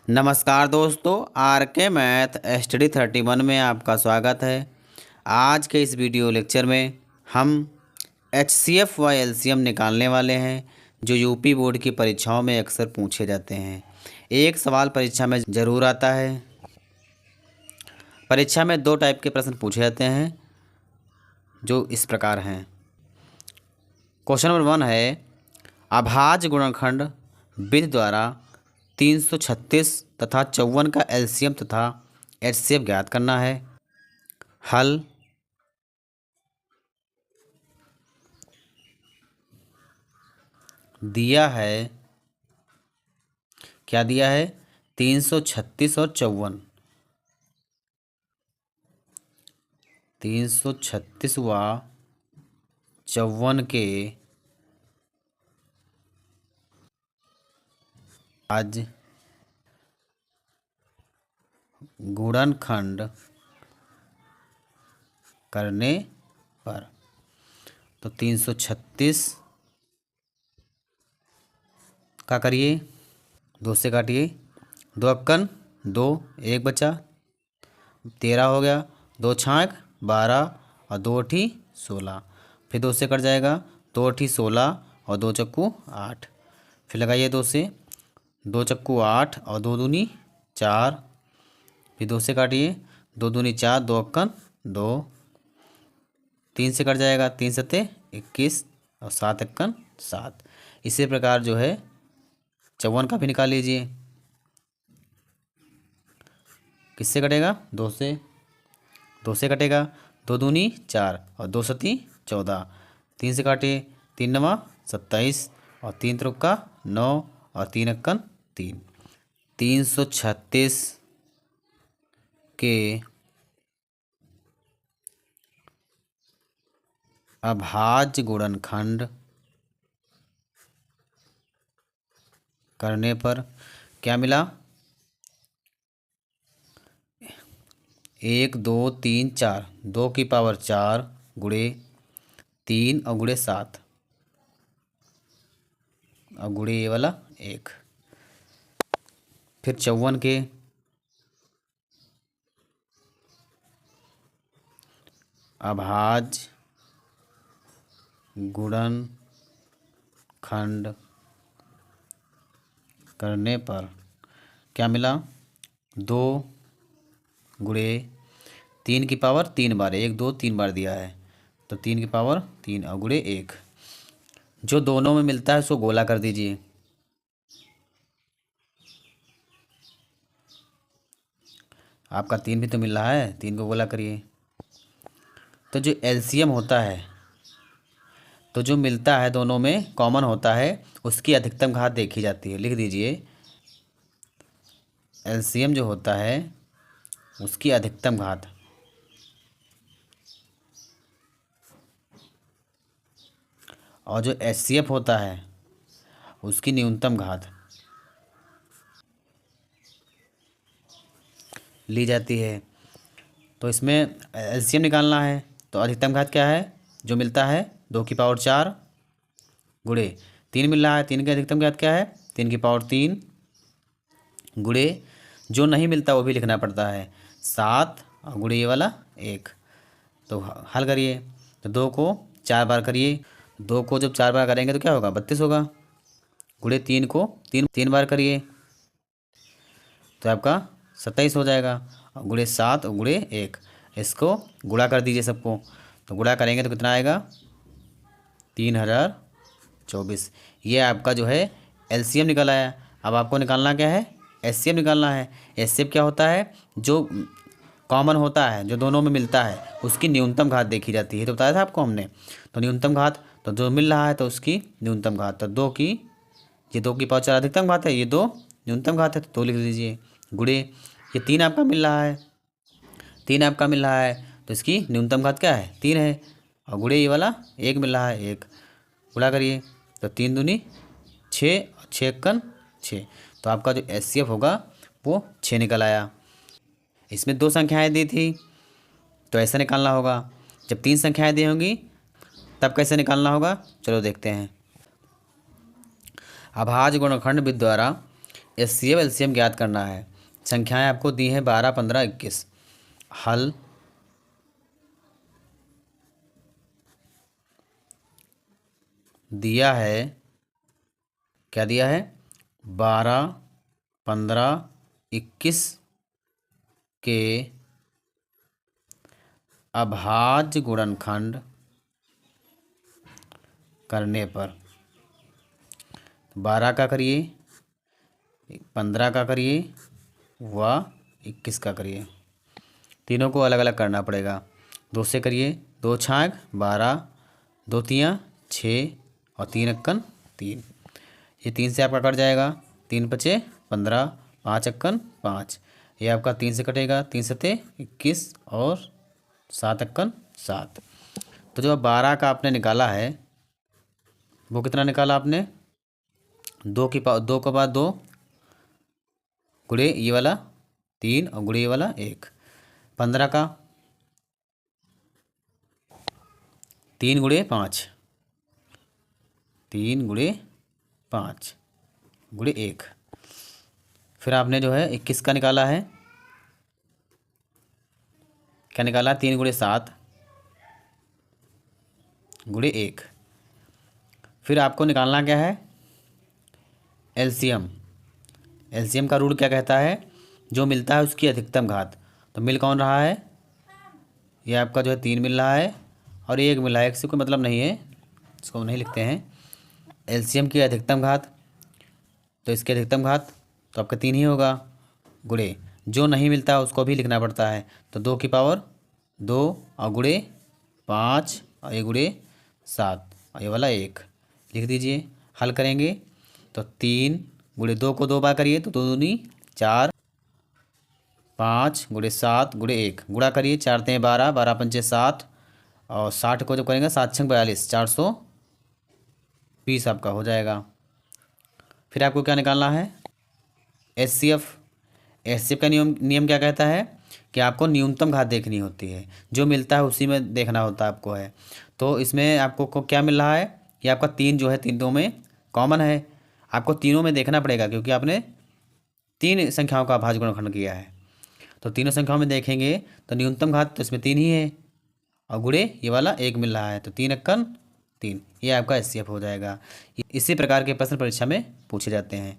नमस्कार दोस्तों, आर के मैथ स्टडी 31 में आपका स्वागत है। आज के इस वीडियो लेक्चर में हम HCF व LCM निकालने वाले हैं, जो यूपी बोर्ड की परीक्षाओं में अक्सर पूछे जाते हैं। एक सवाल परीक्षा में ज़रूर आता है। परीक्षा में दो टाइप के प्रश्न पूछे जाते हैं, जो इस प्रकार हैं। क्वेश्चन नंबर 1 है, अभाज्य गुणनखंड विधि द्वारा 336 तथा 54 का LCM तथा HCF ज्ञात करना है। हल दिया है, क्या दिया है? 336 और 54। 336 व 54 के आज गुणनखंड करने पर, तो 336 का करिए, 2 से काटिए, 2 अक्कन 2, 1 बचा, 13 हो गया, 2 छाँक 12 और 2 अठी 16। फिर 2 से कट जाएगा, 2 अठी 16 और 2 चक्कू 8। फिर लगाइए 2 से, 2 चक्कू 8 और 2 दूनी 4। फिर 2 से काटिए, 2 दूनी 4, 2 अक्कन 2। 3 से कट जाएगा, 3 सत्ते 21 और 7 अक्कन 7। इसी प्रकार जो है 54 का भी निकाल लीजिए। किससे कटेगा? 2 से। 2 से कटेगा, 2 दूनी 4 और 2 सती 14। 3 से काटिए, 3 नवा 27 और 3 त्रिका 9 और 3 अक्कन 3। 336 के अभाज्य गुणनखंड करने पर क्या मिला? 1 2 3 4, 2 की पावर 4 गुणे 3 और गुणे 7 और गुणे ये वाला 1। फिर 54 के अभाज्य गुणनखंड करने पर क्या मिला? 2 गुणे 3 की पावर 3 बार, 1 2 3 बार दिया है, तो 3 की पावर 3 और गुणे 1। जो दोनों में मिलता है उसको गोला कर दीजिए। आपका 3 भी तो मिल रहा है, 3 को गोला करिए। तो जो LCM होता है, तो जो मिलता है दोनों में कॉमन होता है, उसकी अधिकतम घात देखी जाती है। लिख दीजिए, LCM जो होता है उसकी अधिकतम घात, और जो HCF होता है उसकी न्यूनतम घात ली जाती है। तो इसमें LCM निकालना है, तो अधिकतम घात क्या है? जो मिलता है 2 की पावर 4 गुणे 3 मिल रहा है, 3 की अधिकतम घात क्या है? 3 की पावर 3 गुणे, जो नहीं मिलता वो भी लिखना पड़ता है, 7 और गुणे ये वाला 1। तो हल करिए, तो 2 को 4 बार करिए। 2 को जब 4 बार करेंगे तो क्या होगा? 32 होगा। गुणे 3 को 3 बार करिए तो आपका 27 हो जाएगा। और गुणे 7 और गुणे 1, इसको गुणा कर दीजिए सबको। तो गुणा करेंगे तो कितना आएगा? 3024। ये आपका जो है LCM निकल आया। अब आपको निकालना क्या है? HCF निकालना है। HCF क्या होता है? जो कॉमन होता है, जो दोनों में मिलता है, उसकी न्यूनतम घात देखी जाती है। तो बताया था आपको हमने। तो न्यूनतम घात, तो जो मिल रहा है तो उसकी न्यूनतम घात, तो 2 की, ये 2 की पावर 4 अधिकतम घात है, ये 2 न्यूनतम घात है, तो 2 लिख दीजिए। गुणे ये 3 आपका मिल रहा है, 3 आपका मिल रहा है, तो इसकी न्यूनतम घात क्या है? 3 है। और गुणे ये वाला 1 मिल रहा है, 1 गुणा करिए, तो 3 दूनी 6 और 6 अक्कन 6। तो आपका जो HCF होगा वो 6 निकल आया। इसमें 2 संख्याएं दी थी, तो ऐसा निकालना होगा। जब 3 संख्याएं दी होंगी तब कैसे निकालना होगा? चलो देखते हैं। अभाज्य गुणनखंड विधि द्वारा HCF LCM ज्ञात करना है। संख्याएं आपको दी हैं 12, 15, 21। हल दिया है, क्या दिया है, 12, 15, 21 के अभाज्य गुणनखंड करने पर 12 का करिए, 15 का करिए व 21 का करिए। तीनों को अलग अलग करना पड़ेगा। 2 से करिए, 2 छाग 12, 2 तियाँ 6 और 3 अक्कन 3। ये 3 से आपका कट जाएगा, 3 पचे 15, 5 अक्कन 5। ये आपका 3 से कटेगा, 3 सते 21 और 7 अक्कन 7। तो जो 12 का आपने निकाला है वो कितना निकाला आपने, 2 के बाद 2 गुणे ये वाला 3 और गुणे ये वाला 1। 15 का 3 गुणे 5, 3 गुणे 5 गुणे 1। फिर आपने जो है 21 का निकाला है, क्या निकाला, 3 गुणे 7 गुणे 1। फिर आपको निकालना क्या है, एलसीएम। एलसीएम का रूल क्या कहता है, जो मिलता है उसकी अधिकतम घात। तो मिल कौन रहा है, ये आपका जो है 3 मिल रहा है और 1 मिल रहा है, इससे कोई मतलब नहीं है, इसको नहीं लिखते हैं। एलसीएम की अधिकतम घात, तो इसकी अधिकतम घात तो आपका 3 ही होगा, गुणे जो नहीं मिलता उसको भी लिखना पड़ता है। तो 2 की पावर 2 और गुणे 5 और ये गुणे 7 और ये वाला 1 लिख दीजिए। हल करेंगे तो 3 गुणे 2 को 2 बार करिए तो 2 दूनी 4, 5 गुणे 7 गुणे 1 गुणा करिए, 4 तें 12, 12 पंचे 60 और 60 को जब करेंगे 7 छंग 42, 420 आपका हो जाएगा। फिर आपको क्या निकालना है, HCF। HCF का नियम क्या कहता है कि आपको न्यूनतम घात देखनी होती है, जो मिलता है उसी में देखना होता है आपको है। तो इसमें आपको क्या मिल रहा है कि आपका 3 जो है तीनों में कॉमन है, आपको तीनों में देखना पड़ेगा क्योंकि आपने 3 संख्याओं का अभाज्य गुणनखंड किया है। तो तीनों संख्याओं में देखेंगे तो न्यूनतम घात तो इसमें 3 ही है और गुणे ये वाला 1 मिल रहा है, तो 3 अक्कन 3, ये आपका HCF हो जाएगा। इसी प्रकार के प्रश्न परीक्षा में पूछे जाते हैं।